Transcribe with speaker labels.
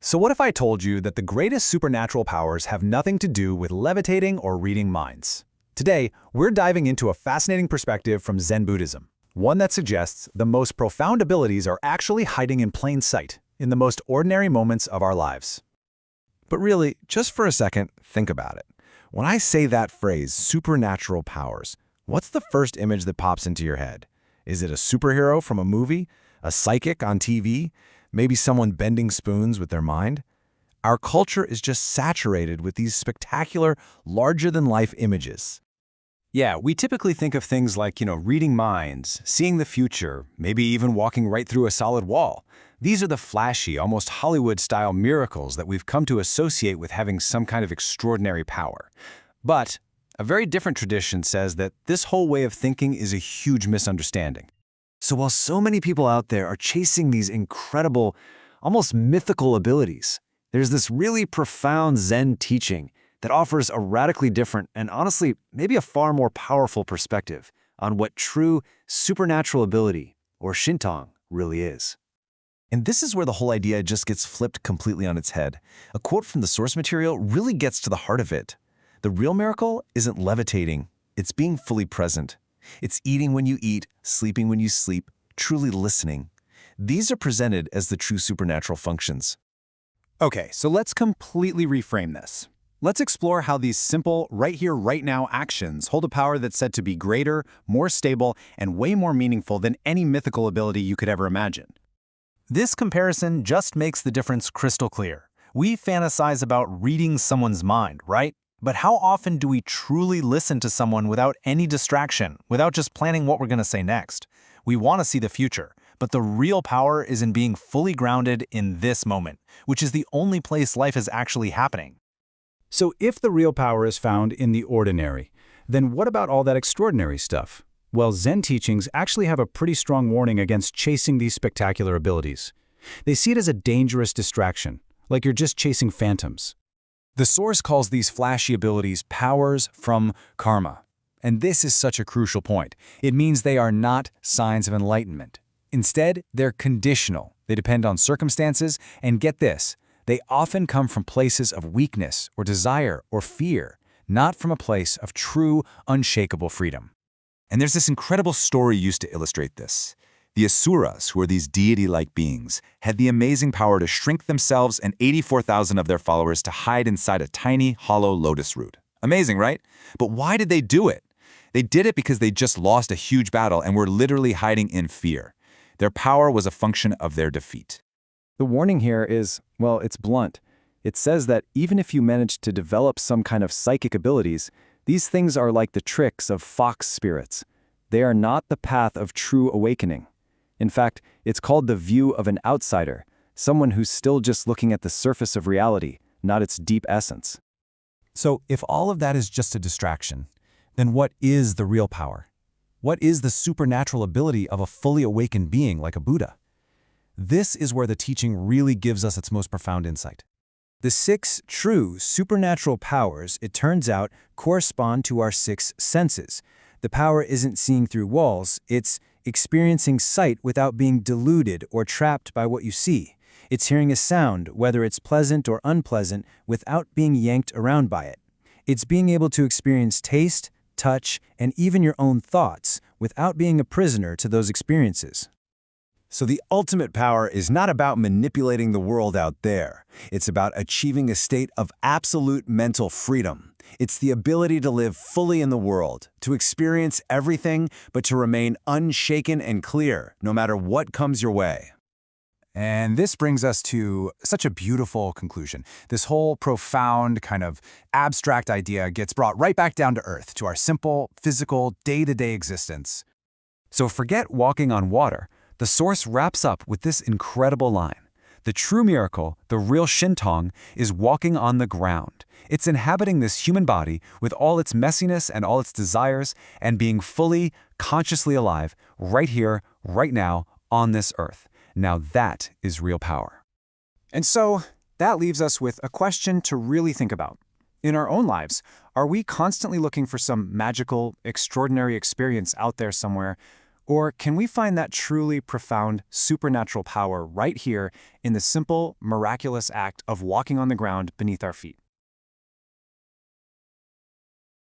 Speaker 1: So what if I told you that the greatest supernatural powers have nothing to do with levitating or reading minds? Today, we're diving into a fascinating perspective from Zen Buddhism, one that suggests the most profound abilities are actually hiding in plain sight, in the most ordinary moments of our lives.
Speaker 2: But really, just for a second, think about it. When I say that phrase, supernatural powers, what's the first image that pops into your head? Is it a superhero from a movie? A psychic on TV? Maybe someone bending spoons with their mind? Our culture is just saturated with these spectacular, larger-than-life images.
Speaker 1: Yeah, we typically think of things like, reading minds, seeing the future, maybe even walking right through a solid wall. These are the flashy, almost Hollywood-style miracles that we've come to associate with having some kind of extraordinary power. But a very different tradition says that this whole way of thinking is a huge misunderstanding.
Speaker 2: So while so many people out there are chasing these incredible, almost mythical abilities, there's this really profound Zen teaching that offers a radically different and honestly, maybe a far more powerful perspective on what true supernatural ability, or Shintong, really is. And this is where the whole idea just gets flipped completely on its head. A quote from the source material really gets to the heart of it. The real miracle isn't levitating, it's being fully present. It's eating when you eat, sleeping when you sleep, truly listening. These are presented as the true supernatural functions.
Speaker 1: Okay, so let's completely reframe this. Let's explore how these simple, right here, right now actions hold a power that's said to be greater, more stable, and way more meaningful than any mythical ability you could ever imagine. This comparison just makes the difference crystal clear. We fantasize about reading someone's mind, right? But how often do we truly listen to someone without any distraction, without just planning what we're going to say next? We want to see the future, but the real power is in being fully grounded in this moment, which is the only place life is actually happening. So if the real power is found in the ordinary, then what about all that extraordinary stuff? Well, Zen teachings actually have a pretty strong warning against chasing these spectacular abilities. They see it as a dangerous distraction, like you're just chasing phantoms. The source calls these flashy abilities powers from karma. And this is such a crucial point. It means they are not signs of enlightenment. Instead, they're conditional. They depend on circumstances, and get this, they often come from places of weakness or desire or fear, not from a place of true, unshakable freedom.
Speaker 3: And there's this incredible story used to illustrate this. The Asuras, who are these deity-like beings, had the amazing power to shrink themselves and 84,000 of their followers to hide inside a tiny, hollow lotus root. Amazing, right? But why did they do it? They did it because they just lost a huge battle and were literally hiding in fear. Their power was a function of their defeat.
Speaker 2: The warning here is, well, it's blunt. It says that even if you manage to develop some kind of psychic abilities, these things are like the tricks of fox spirits. They are not the path of true awakening. In fact, it's called the view of an outsider, someone who's still just looking at the surface of reality, not its deep essence.
Speaker 1: So if all of that is just a distraction, then what is the real power? What is the supernatural ability of a fully awakened being like a Buddha? This is where the teaching really gives us its most profound insight. The 6 true supernatural powers, it turns out, correspond to our 6 senses. The power isn't seeing through walls, it's experiencing sight without being deluded or trapped by what you see. It's hearing a sound, whether it's pleasant or unpleasant, without being yanked around by it. It's being able to experience taste, touch, and even your own thoughts without being a prisoner to those experiences.
Speaker 2: So the ultimate power is not about manipulating the world out there. It's about achieving a state of absolute mental freedom. It's the ability to live fully in the world, to experience everything, but to remain unshaken and clear, no matter what comes your way.
Speaker 1: And this brings us to such a beautiful conclusion. This whole profound kind of abstract idea gets brought right back down to earth, to our simple, physical, day-to-day existence. So forget walking on water. The source wraps up with this incredible line. The true miracle, the real Shintong, is walking on the ground. It's inhabiting this human body with all its messiness and all its desires and being fully, consciously alive right here, right now, on this earth. Now that is real power. And so that leaves us with a question to really think about. In our own lives, are we constantly looking for some magical, extraordinary experience out there somewhere? Or can we find that truly profound supernatural power right here in the simple, miraculous act of walking on the ground beneath our feet?